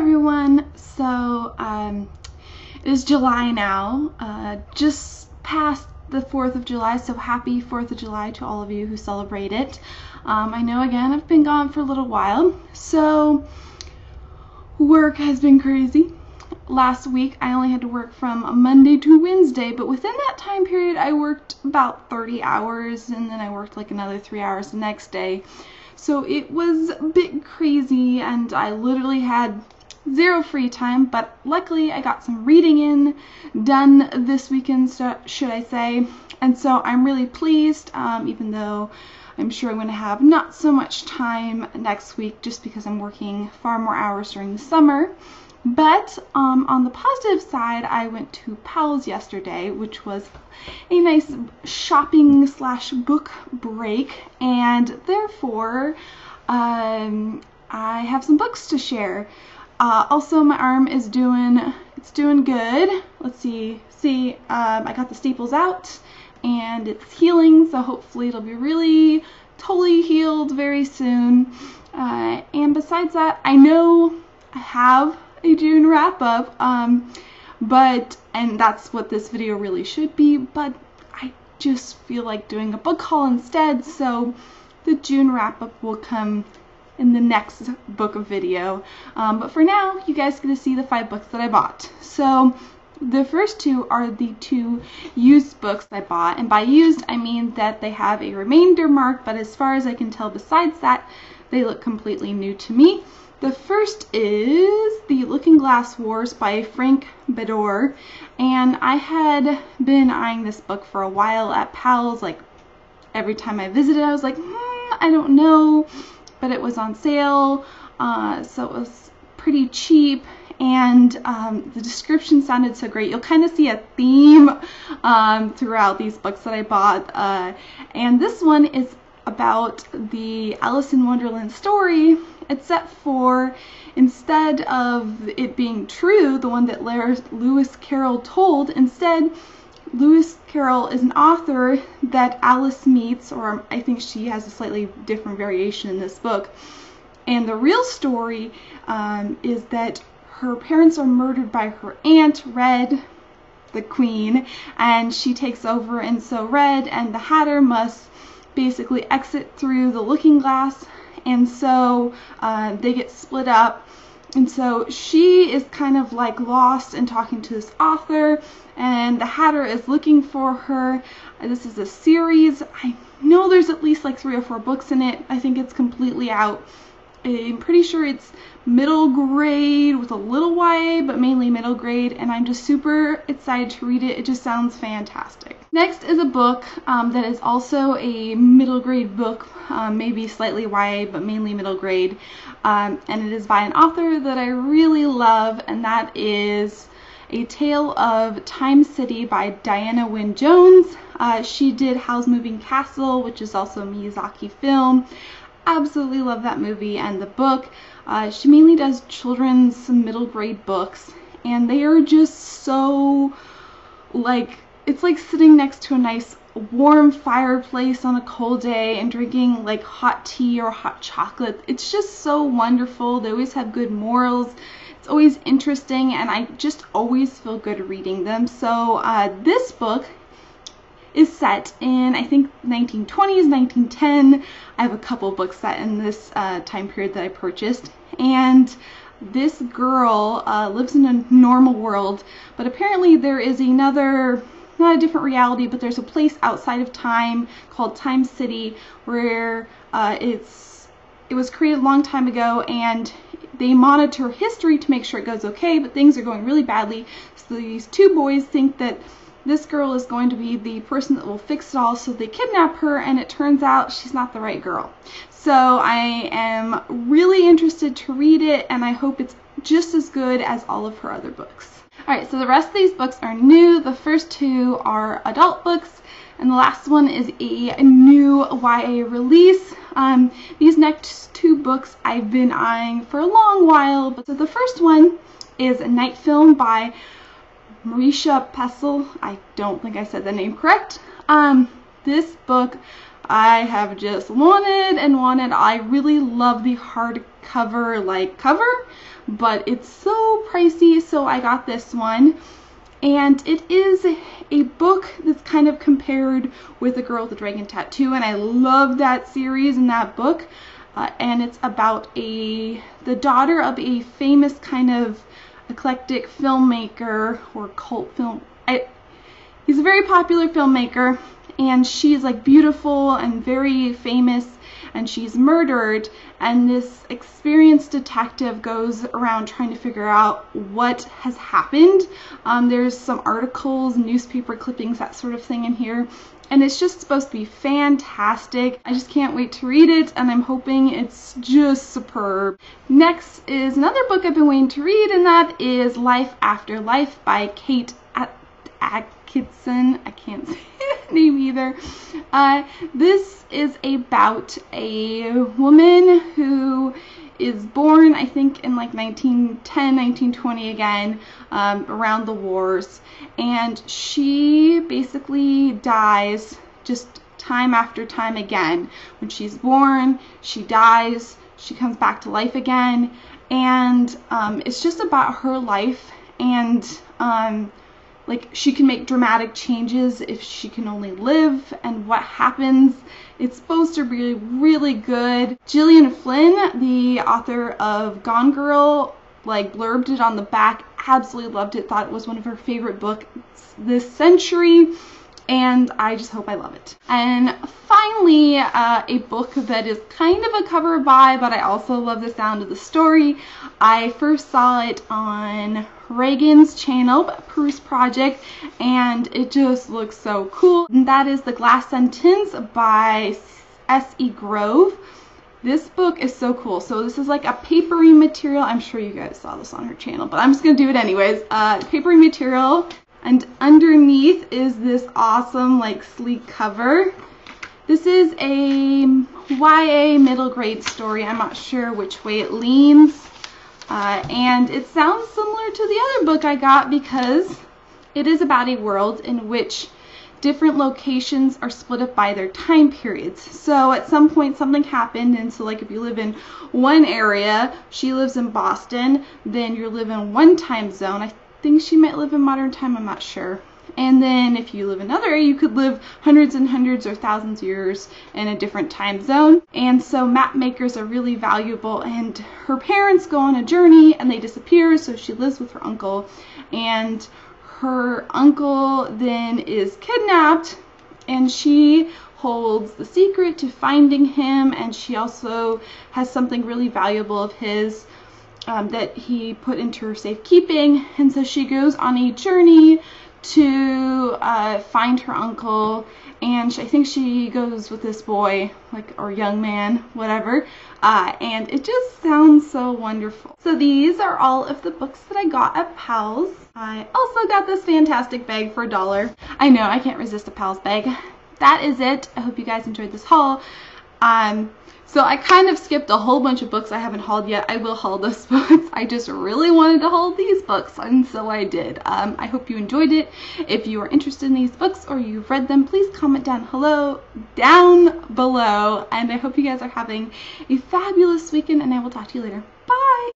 everyone. So it is July now, just past the 4th of July, so happy 4th of July to all of you who celebrate it. I know, again, I've been gone for a little while, so work has been crazy. Last week I only had to work from Monday to Wednesday, but within that time period I worked about 30 hours, and then I worked like another 3 hours the next day. So it was a bit crazy, and I literally had zero free time, but luckily I got some reading done this weekend, should I say, and so I'm really pleased, even though I'm sure I'm going to have not so much time next week just because I'm working far more hours during the summer. But on the positive side, I went to Powell's yesterday, which was a nice shopping / book break, and therefore I have some books to share. Also, my arm is doing good. Let's see, I got the staples out and it's healing, so hopefully it'll be really totally healed very soon. And besides that, I know I have a June wrap-up, and that's what this video really should be, but I just feel like doing a book haul instead, so the June wrap-up will come in the next book video. But for now, you guys get to see the 5 books that I bought. So the first 2 are the 2 used books I bought, and by used I mean that they have a remainder mark, but as far as I can tell besides that, they look completely new to me. The first is The Looking Glass Wars by Frank Beddor, and I had been eyeing this book for a while at Powell's. Like, every time I visited I was like, I don't know, but it was on sale, so it was pretty cheap, and the description sounded so great. You'll kind of see a theme throughout these books that I bought, and this one is about the Alice in Wonderland story, except for instead of it being true, the one that Lewis Carroll told, instead Lewis Carroll is an author that Alice meets, or I think she has a slightly different variation in this book, and the real story is that her parents are murdered by her aunt, Red, the queen, and she takes over, and so Red and the Hatter must basically exit through the looking glass, and so they get split up, and so she is kind of like lost and talking to this author, and the Hatter is looking for her. This is a series. I know there's at least like 3 or 4 books in it. I think it's completely out. I'm pretty sure it's middle grade with a little YA, but mainly middle grade, and I'm just super excited to read it. It just sounds fantastic. Next is a book that is also a middle grade book, maybe slightly YA, but mainly middle grade, and it is by an author that I really love, and that is A Tale of Time City by Diana Wynne Jones. She did Howl's Moving Castle, which is also a Miyazaki film. Absolutely love that movie and the book. She mainly does children's middle grade books, and they are just so, like, it's like sitting next to a nice warm fireplace on a cold day and drinking like hot tea or hot chocolate. It's just so wonderful. They always have good morals. It's always interesting, and I just always feel good reading them. So this book is set in, I think, 1920s, 1910. I have a couple books set in this time period that I purchased, and this girl lives in a normal world, but apparently there is another, not a different reality, but there's a place outside of time called Time City where it was created a long time ago, and they monitor history to make sure it goes okay, but things are going really badly. So these 2 boys think that this girl is going to be the person that will fix it all, so they kidnap her, and it turns out she's not the right girl. So I am really interested to read it, and I hope it's just as good as all of her other books. Alright, so the rest of these books are new. The first 2 are adult books, and the last one is a new YA release. These next 2 books I've been eyeing for a long while. So the first one is Night Film by Marisha Pessl. I don't think I said the name correct. This book I have just wanted and wanted. I really love the hard hardcover like cover, but it's so pricey, so I got this one. And it is a book that's kind of compared with A Girl with a Dragon Tattoo, and I love that series and that book. And it's about the daughter of a famous kind of eclectic filmmaker or cult film. He's a very popular filmmaker, and she's like beautiful and very famous, and she's murdered, and this experienced detective goes around trying to figure out what has happened. There's some articles, newspaper clippings, that sort of thing in here, and it's just supposed to be fantastic. I just can't wait to read it, and I'm hoping it's just superb. Next is another book I've been waiting to read, and that is Life After Life by Kate Atkinson. I can't say that name either. This is about a woman who is born, I think, in like 1910, 1920 again, around the wars, and she basically dies just time after time again. When she's born, she dies, she comes back to life again, and it's just about her life, and like she can make dramatic changes if she can only live, and what happens. It's supposed to be really good. Gillian Flynn, the author of Gone Girl, like blurbed it on the back, absolutely loved it, thought it was one of her favorite books this century, and I just hope I love it. And finally, a book that is kind of a cover buy, but I also love the sound of the story. I first saw it on Reagan's channel, Proust Project, and it just looks so cool. And that is The Glass Sentence by S.E. Grove. This book is so cool. So this is like a papery material. I'm sure you guys saw this on her channel, but I'm just going to do it anyways. Papery material. And underneath is this awesome, like, sleek cover. This is a YA middle grade story. I'm not sure which way it leans. And it sounds similar to the other book I got because it is about a world in which different locations are split up by their time periods. So at some point something happened, and so like if you live in one area, she lives in Boston, then you live in one time zone. I think she might live in modern time, I'm not sure. And then if you live in another area, you could live hundreds and hundreds or thousands of years in a different time zone. And so map makers are really valuable, and her parents go on a journey and they disappear, so she lives with her uncle, and her uncle then is kidnapped, and she holds the secret to finding him, and she also has something really valuable of his that he put into her safekeeping, and so she goes on a journey to find her uncle, and I think she goes with this boy, like, or young man, whatever, and it just sounds so wonderful. So these are all of the books that I got at Pals. I also got this fantastic bag for $1. I know, I can't resist a Pals bag. That is it. I hope you guys enjoyed this haul. So I kind of skipped a whole bunch of books I haven't hauled yet. I will haul those books. I just really wanted to haul these books, and so I did. I hope you enjoyed it. If you are interested in these books or you've read them, please comment down below, and I hope you guys are having a fabulous weekend, and I will talk to you later. Bye!